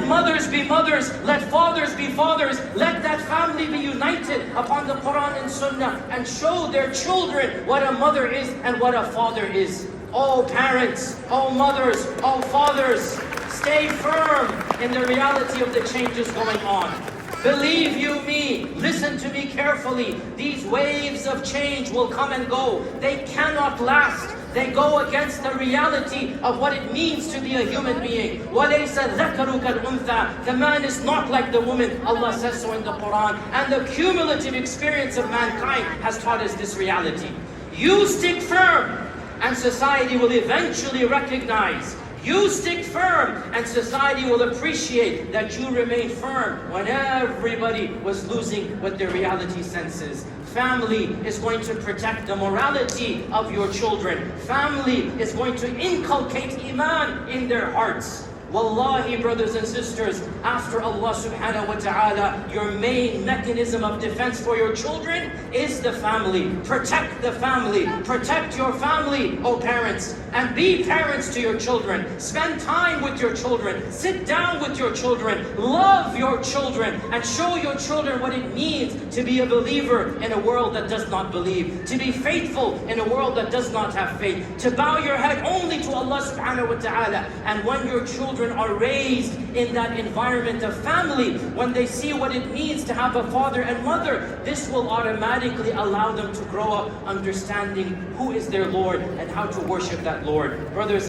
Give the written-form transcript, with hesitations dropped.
mothers be mothers, let fathers be fathers, let that family be united upon the Quran and Sunnah and show their children what a mother is and what a father is. Oh parents, oh mothers, oh fathers, stay firm in the reality of the changes going on. Believe you me, listen to me carefully. These waves of change will come and go. They cannot last. They go against the reality of what it means to be a human being. وَلَيْسَ الذَّكَرُ كَالْأُنْثَى. The man is not like the woman. Allah says so in the Quran. And the cumulative experience of mankind has taught us this reality. You stick firm, and society will eventually recognize. You stick firm, and society will appreciate that you remain firm when everybody was losing what their reality senses. Family is going to protect the morality of your children. Family is going to inculcate Iman in their hearts. Wallahi, brothers and sisters, after Allah subhanahu wa ta'ala, your main mechanism of defense for your children is the family. Protect the family. Protect your family, oh parents. And be parents to your children. Spend time with your children. Sit down with your children. Love your children. And show your children what it means to be a believer in a world that does not believe. To be faithful in a world that does not have faith. To bow your head only to Allah subhanahu wa ta'ala. And when your children are raised in that environment of family, when they see what it means to have a father and mother, this will automatically allow them to grow up understanding who is their Lord and how to worship that Lord. Brothers